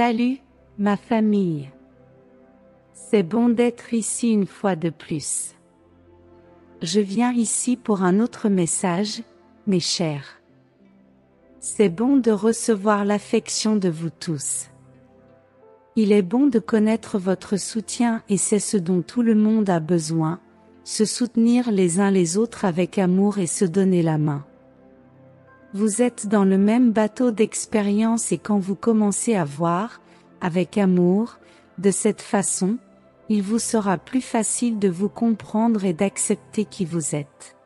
Salut, ma famille. C'est bon d'être ici une fois de plus. Je viens ici pour un autre message, mes chers. C'est bon de recevoir l'affection de vous tous. Il est bon de connaître votre soutien et c'est ce dont tout le monde a besoin, se soutenir les uns les autres avec amour et se donner la main. Vous êtes dans le même bateau d'expérience et quand vous commencez à voir, avec amour, de cette façon, il vous sera plus facile de vous comprendre et d'accepter qui vous êtes.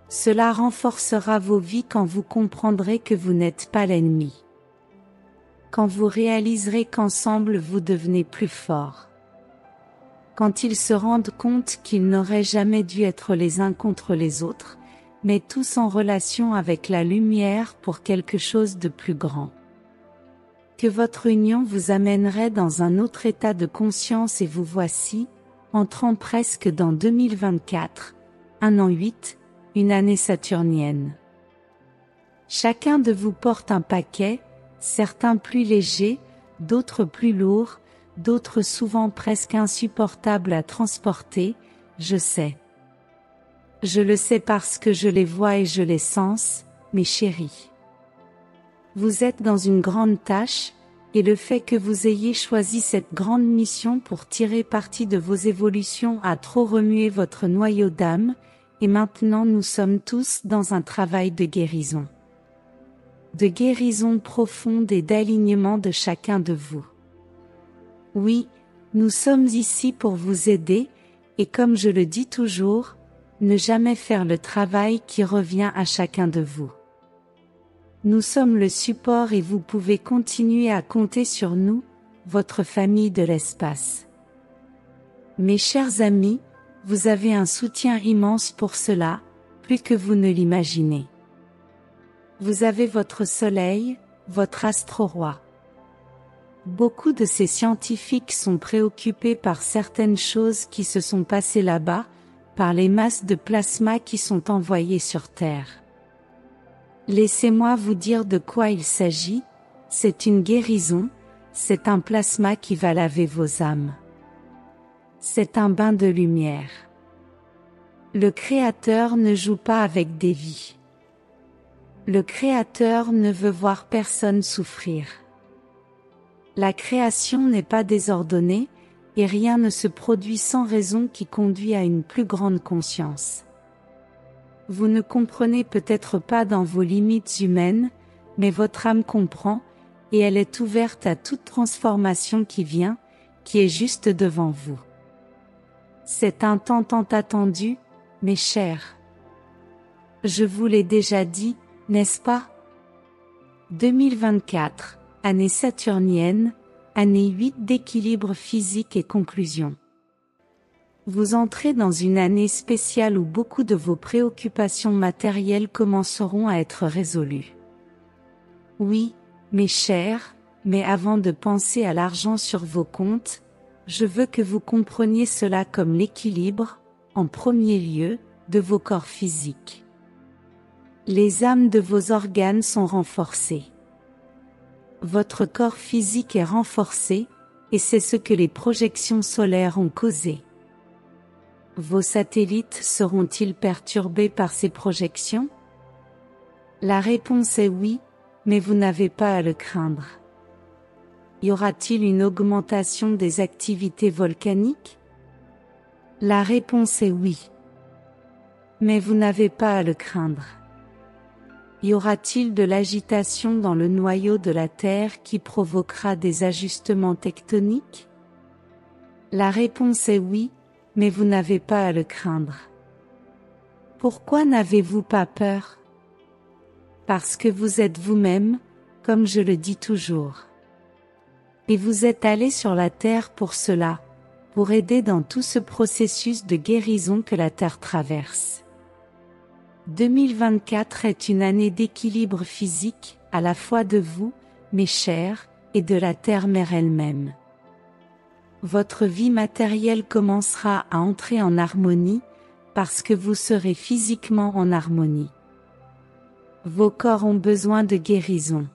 Cela renforcera vos vies quand vous comprendrez que vous n'êtes pas l'ennemi. Quand vous réaliserez qu'ensemble vous devenez plus forts. Quand ils se rendent compte qu'ils n'auraient jamais dû être les uns contre les autres, mais tous en relation avec la lumière pour quelque chose de plus grand. Que votre union vous amènerait dans un autre état de conscience et vous voici, entrant presque dans 2024, un an 8, une année saturnienne. Chacun de vous porte un paquet, certains plus légers, d'autres plus lourds, d'autres souvent presque insupportables à transporter, je sais. Je le sais parce que je les vois et je les sens, mes chéris. Vous êtes dans une grande tâche, et le fait que vous ayez choisi cette grande mission pour tirer parti de vos évolutions a trop remué votre noyau d'âme, et maintenant nous sommes tous dans un travail de guérison. De guérison profonde et d'alignement de chacun de vous. Oui, nous sommes ici pour vous aider, et comme je le dis toujours, ne jamais faire le travail qui revient à chacun de vous. Nous sommes le support et vous pouvez continuer à compter sur nous, votre famille de l'espace. Mes chers amis, vous avez un soutien immense pour cela, plus que vous ne l'imaginez. Vous avez votre soleil, votre astro-roi. Beaucoup de ces scientifiques sont préoccupés par certaines choses qui se sont passées là-bas, par les masses de plasma qui sont envoyées sur Terre. Laissez-moi vous dire de quoi il s'agit, c'est une guérison, c'est un plasma qui va laver vos âmes. C'est un bain de lumière. Le Créateur ne joue pas avec des vies. Le Créateur ne veut voir personne souffrir. La création n'est pas désordonnée, et rien ne se produit sans raison qui conduit à une plus grande conscience. Vous ne comprenez peut-être pas dans vos limites humaines, mais votre âme comprend, et elle est ouverte à toute transformation qui vient, qui est juste devant vous. C'est un temps tant attendu, mes chers. Je vous l'ai déjà dit, n'est-ce pas? 2024, année saturnienne, année 8 d'équilibre physique et conclusion. Vous entrez dans une année spéciale où beaucoup de vos préoccupations matérielles commenceront à être résolues. Oui, mes chers, mais avant de penser à l'argent sur vos comptes, je veux que vous compreniez cela comme l'équilibre, en premier lieu, de vos corps physiques. Les âmes de vos organes sont renforcées. Votre corps physique est renforcé, et c'est ce que les projections solaires ont causé. Vos satellites seront-ils perturbés par ces projections? La réponse est oui, mais vous n'avez pas à le craindre. Y aura-t-il une augmentation des activités volcaniques? La réponse est oui. Mais vous n'avez pas à le craindre. Y aura-t-il de l'agitation dans le noyau de la Terre qui provoquera des ajustements tectoniques? La réponse est oui, mais vous n'avez pas à le craindre. Pourquoi n'avez-vous pas peur? Parce que vous êtes vous-même, comme je le dis toujours. Et vous êtes allé sur la Terre pour cela, pour aider dans tout ce processus de guérison que la Terre traverse. 2024 est une année d'équilibre physique, à la fois de vous, mes chers, et de la Terre-Mère elle-même. Votre vie matérielle commencera à entrer en harmonie, parce que vous serez physiquement en harmonie. Vos corps ont besoin de guérison.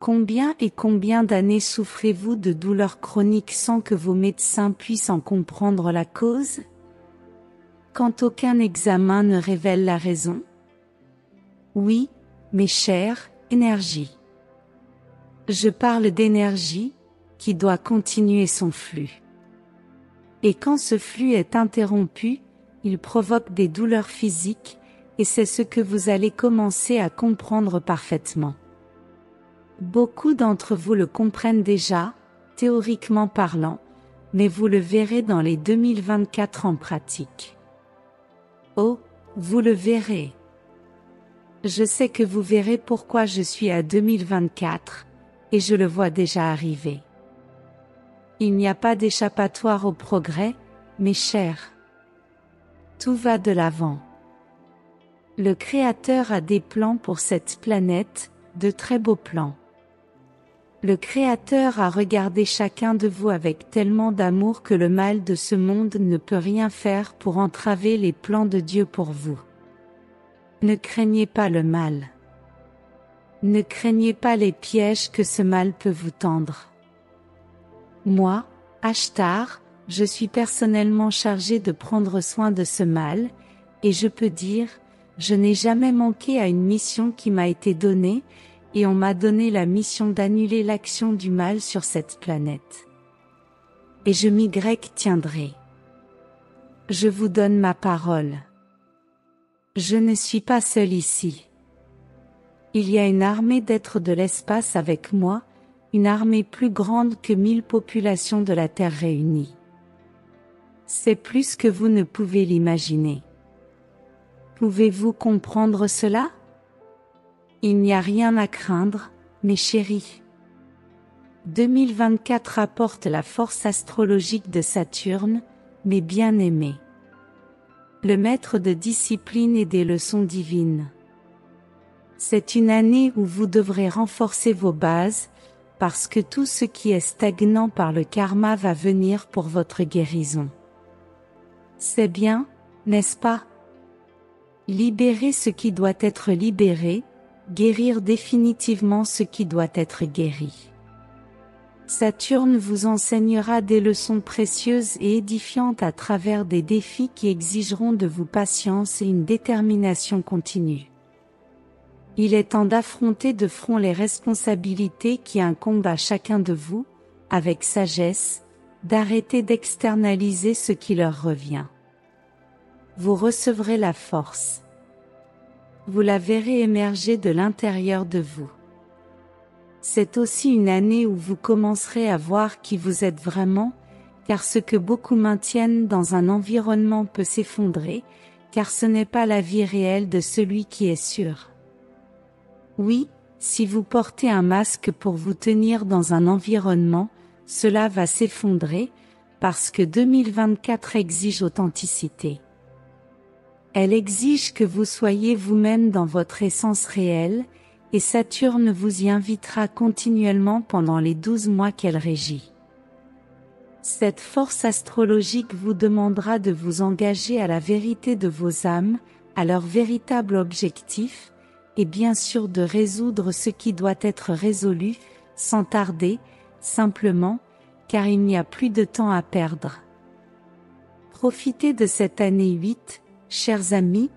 Combien et combien d'années souffrez-vous de douleurs chroniques sans que vos médecins puissent en comprendre la cause? Quand aucun examen ne révèle la raison? Oui, mes chers, énergie. Je parle d'énergie, qui doit continuer son flux. Et quand ce flux est interrompu, il provoque des douleurs physiques, et c'est ce que vous allez commencer à comprendre parfaitement. Beaucoup d'entre vous le comprennent déjà, théoriquement parlant, mais vous le verrez dans les 2024 en pratique. Oh, vous le verrez. Je sais que vous verrez pourquoi je suis à 2024, et je le vois déjà arriver. Il n'y a pas d'échappatoire au progrès, mes chers. Tout va de l'avant. Le Créateur a des plans pour cette planète, de très beaux plans. Le Créateur a regardé chacun de vous avec tellement d'amour que le mal de ce monde ne peut rien faire pour entraver les plans de Dieu pour vous. Ne craignez pas le mal. Ne craignez pas les pièges que ce mal peut vous tendre. Moi, Ashtar, je suis personnellement chargé de prendre soin de ce mal, et je peux dire, je n'ai jamais manqué à une mission qui m'a été donnée, et on m'a donné la mission d'annuler l'action du mal sur cette planète. Et je m'y tiendrai. Je vous donne ma parole. Je ne suis pas seul ici. Il y a une armée d'êtres de l'espace avec moi, une armée plus grande que 1000 populations de la Terre réunies. C'est plus que vous ne pouvez l'imaginer. Pouvez-vous comprendre cela? Il n'y a rien à craindre, mes chéris. 2024 apporte la force astrologique de Saturne, mes bien-aimés. Le maître de discipline et des leçons divines. C'est une année où vous devrez renforcer vos bases, parce que tout ce qui est stagnant par le karma va venir pour votre guérison. C'est bien, n'est-ce pas? Libérer ce qui doit être libéré, guérir définitivement ce qui doit être guéri. Saturne vous enseignera des leçons précieuses et édifiantes à travers des défis qui exigeront de vous patience et une détermination continue. Il est temps d'affronter de front les responsabilités qui incombent à chacun de vous, avec sagesse, d'arrêter d'externaliser ce qui leur revient. Vous recevrez la force. Vous la verrez émerger de l'intérieur de vous. C'est aussi une année où vous commencerez à voir qui vous êtes vraiment, car ce que beaucoup maintiennent dans un environnement peut s'effondrer, car ce n'est pas la vie réelle de celui qui est sûr. Oui, si vous portez un masque pour vous tenir dans un environnement, cela va s'effondrer, parce que 2024 exige authenticité. Elle exige que vous soyez vous-même dans votre essence réelle, et Saturne vous y invitera continuellement pendant les 12 mois qu'elle régit. Cette force astrologique vous demandera de vous engager à la vérité de vos âmes, à leur véritable objectif, et bien sûr de résoudre ce qui doit être résolu, sans tarder, simplement, car il n'y a plus de temps à perdre. Profitez de cette année 8, chers amis,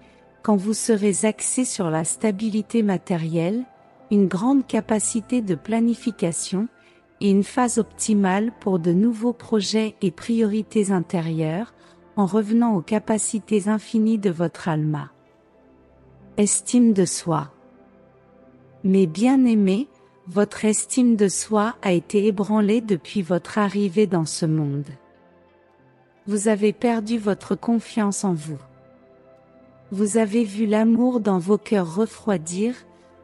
quand vous serez axés sur la stabilité matérielle, une grande capacité de planification, et une phase optimale pour de nouveaux projets et priorités intérieures, en revenant aux capacités infinies de votre alma. Estime de soi. Mes bien-aimés, votre estime de soi a été ébranlée depuis votre arrivée dans ce monde. Vous avez perdu votre confiance en vous. Vous avez vu l'amour dans vos cœurs refroidir,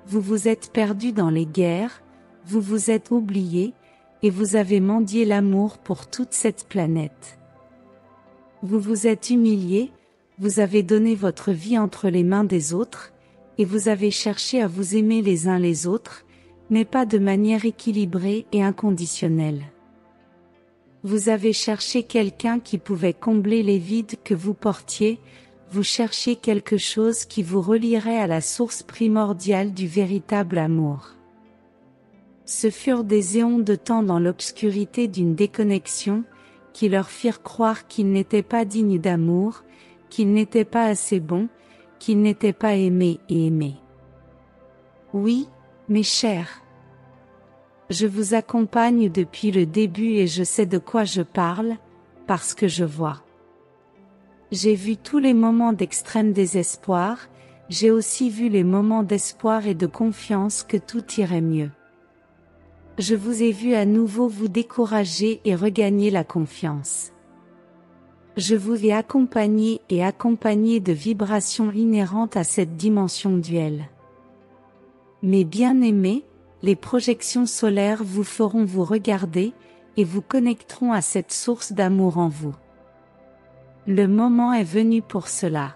vous vous êtes perdu dans les guerres, vous vous êtes oublié, et vous avez mendié l'amour pour toute cette planète. Vous vous êtes humilié, vous avez donné votre vie entre les mains des autres, et vous avez cherché à vous aimer les uns les autres, mais pas de manière équilibrée et inconditionnelle. Vous avez cherché quelqu'un qui pouvait combler les vides que vous portiez, vous cherchiez quelque chose qui vous relierait à la source primordiale du véritable amour. Ce furent des éons de temps dans l'obscurité d'une déconnexion, qui leur firent croire qu'ils n'étaient pas dignes d'amour, qu'ils n'étaient pas assez bons, qu'ils n'étaient pas aimés et aimés. Oui, mes chers. Je vous accompagne depuis le début et je sais de quoi je parle, parce que je vois. J'ai vu tous les moments d'extrême désespoir, j'ai aussi vu les moments d'espoir et de confiance que tout irait mieux. Je vous ai vu à nouveau vous décourager et regagner la confiance. Je vous ai accompagné et accompagné de vibrations inhérentes à cette dimension duelle. Mes bien-aimés, les projections solaires vous feront vous regarder, et vous connecteront à cette source d'amour en vous. Le moment est venu pour cela.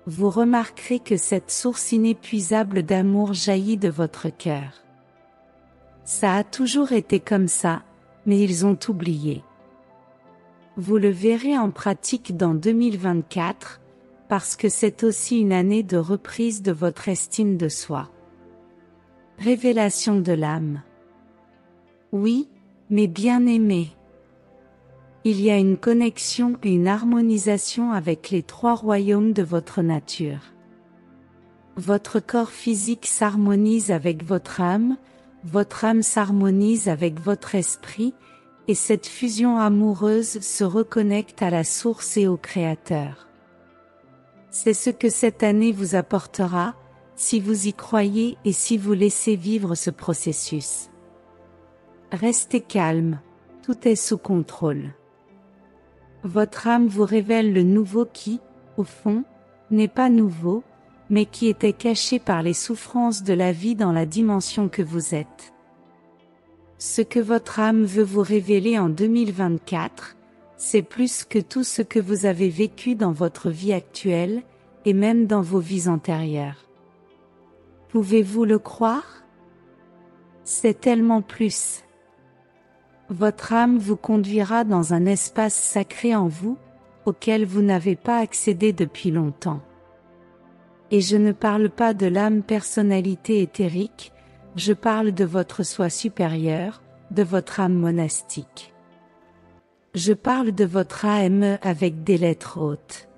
Vous remarquerez que cette source inépuisable d'amour jaillit de votre cœur. Ça a toujours été comme ça, mais ils ont oublié. Vous le verrez en pratique dans 2024, parce que c'est aussi une année de reprise de votre estime de soi. Révélation de l'âme. Oui, mes bien-aimés. Il y a une connexion et une harmonisation avec les trois royaumes de votre nature. Votre corps physique s'harmonise avec votre âme s'harmonise avec votre esprit, et cette fusion amoureuse se reconnecte à la source et au Créateur. C'est ce que cette année vous apportera, si vous y croyez et si vous laissez vivre ce processus. Restez calme, tout est sous contrôle. Votre âme vous révèle le nouveau qui, au fond, n'est pas nouveau, mais qui était caché par les souffrances de la vie dans la dimension que vous êtes. Ce que votre âme veut vous révéler en 2024, c'est plus que tout ce que vous avez vécu dans votre vie actuelle, et même dans vos vies antérieures. Pouvez-vous le croire? C'est tellement plus. Votre âme vous conduira dans un espace sacré en vous, auquel vous n'avez pas accédé depuis longtemps. Et je ne parle pas de l'âme personnalité éthérique, je parle de votre soi supérieur, de votre âme monastique. Je parle de votre âme avec des lettres hautes.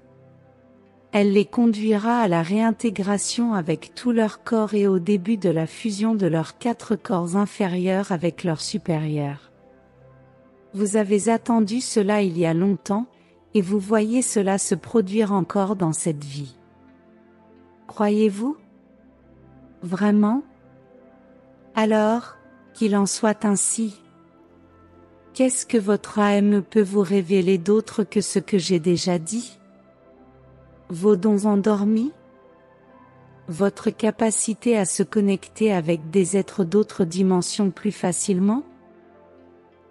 Elle les conduira à la réintégration avec tout leur corps et au début de la fusion de leurs 4 corps inférieurs avec leur supérieur. Vous avez attendu cela il y a longtemps, et vous voyez cela se produire encore dans cette vie. Croyez-vous? Vraiment? Alors, qu'il en soit ainsi. Qu'est-ce que votre âme peut vous révéler d'autre que ce que j'ai déjà dit? Vos dons endormis? Votre capacité à se connecter avec des êtres d'autres dimensions plus facilement?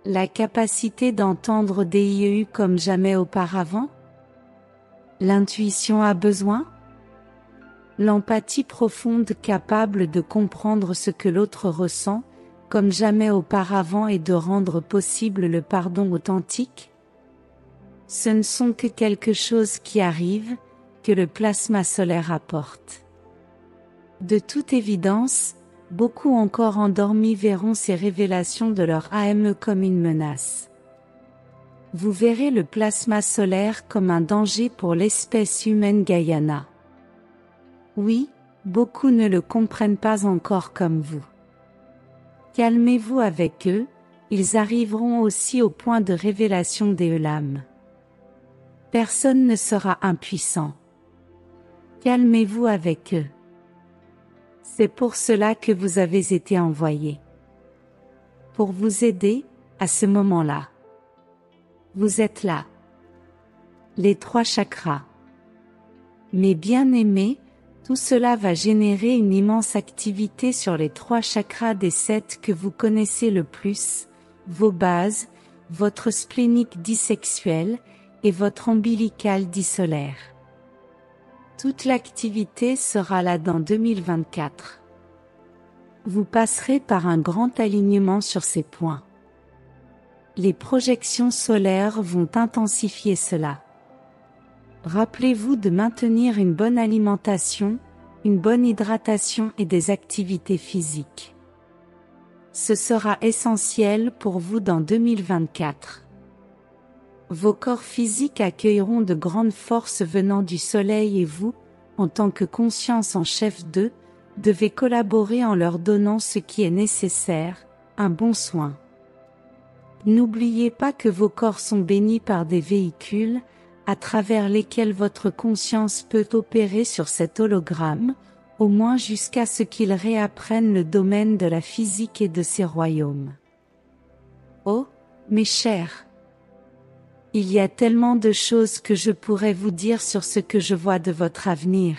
La capacité d'entendre des IEU comme jamais auparavant? L'intuition a besoin? L'empathie profonde capable de comprendre ce que l'autre ressent, comme jamais auparavant et de rendre possible le pardon authentique? Ce ne sont que quelque chose qui arrive, que le plasma solaire apporte. De toute évidence, beaucoup encore endormis verront ces révélations de leur âme comme une menace. Vous verrez le plasma solaire comme un danger pour l'espèce humaine Guyana. Oui, beaucoup ne le comprennent pas encore comme vous. Calmez-vous avec eux, ils arriveront aussi au point de révélation des l'âme. Personne ne sera impuissant. Calmez-vous avec eux. C'est pour cela que vous avez été envoyés. Pour vous aider, à ce moment-là. Vous êtes là. Les 3 chakras. Mes bien-aimés, tout cela va générer une immense activité sur les 3 chakras des 7 que vous connaissez le plus, vos bases, votre splénique dit sexuel, et votre ombilical dit solaire. Toute l'activité sera là dans 2024. Vous passerez par un grand alignement sur ces points. Les projections solaires vont intensifier cela. Rappelez-vous de maintenir une bonne alimentation, une bonne hydratation et des activités physiques. Ce sera essentiel pour vous dans 2024. Vos corps physiques accueilleront de grandes forces venant du soleil et vous, en tant que conscience en chef d'eux, devez collaborer en leur donnant ce qui est nécessaire, un bon soin. N'oubliez pas que vos corps sont bénis par des véhicules, à travers lesquels votre conscience peut opérer sur cet hologramme, au moins jusqu'à ce qu'ils réapprennent le domaine de la physique et de ses royaumes. Oh, mes chers! Il y a tellement de choses que je pourrais vous dire sur ce que je vois de votre avenir.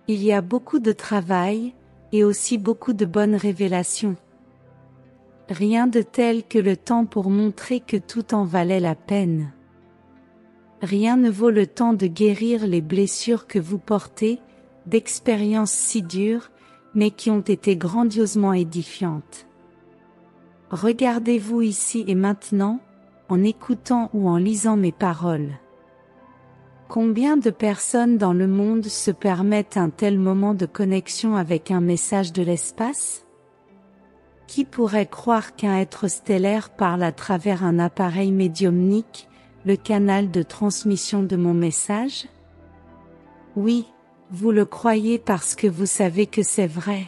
Il y a beaucoup de travail, et aussi beaucoup de bonnes révélations. Rien de tel que le temps pour montrer que tout en valait la peine. Rien ne vaut le temps de guérir les blessures que vous portez, d'expériences si dures, mais qui ont été grandiosement édifiantes. Regardez-vous ici et maintenant, en écoutant ou en lisant mes paroles. Combien de personnes dans le monde se permettent un tel moment de connexion avec un message de l'espace? Qui pourrait croire qu'un être stellaire parle à travers un appareil médiumnique, le canal de transmission de mon message? Oui, vous le croyez parce que vous savez que c'est vrai.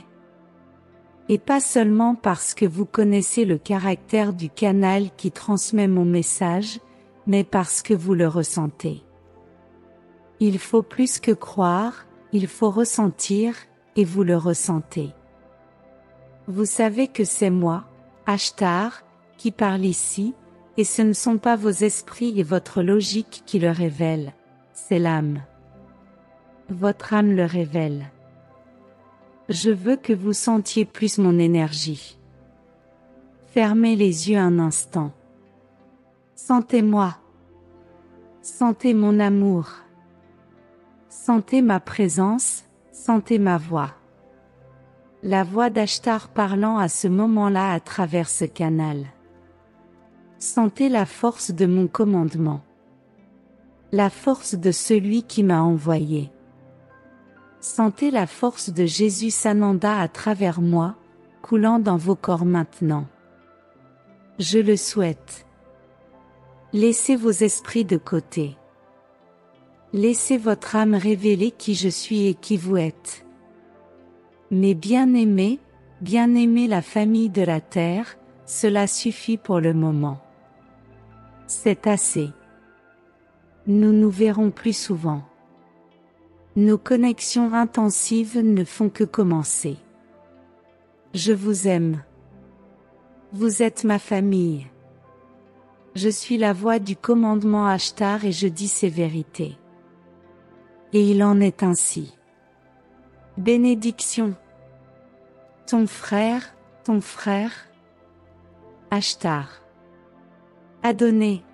Et pas seulement parce que vous connaissez le caractère du canal qui transmet mon message, mais parce que vous le ressentez. Il faut plus que croire, il faut ressentir, et vous le ressentez. Vous savez que c'est moi, Ashtar, qui parle ici, et ce ne sont pas vos esprits et votre logique qui le révèlent, c'est l'âme. Votre âme le révèle. Je veux que vous sentiez plus mon énergie. Fermez les yeux un instant. Sentez-moi. Sentez mon amour. Sentez ma présence, sentez ma voix. La voix d'Ashtar parlant à ce moment-là à travers ce canal. Sentez la force de mon commandement. La force de celui qui m'a envoyé. Sentez la force de Jésus Sananda à travers moi, coulant dans vos corps maintenant. Je le souhaite. Laissez vos esprits de côté. Laissez votre âme révéler qui je suis et qui vous êtes. Mais bien-aimés la famille de la terre, cela suffit pour le moment. C'est assez. Nous nous verrons plus souvent. Nos connexions intensives ne font que commencer. Je vous aime. Vous êtes ma famille. Je suis la voix du commandement Ashtar et je dis ces vérités. Et il en est ainsi. Bénédiction. Ton frère, Ashtar. Adonné.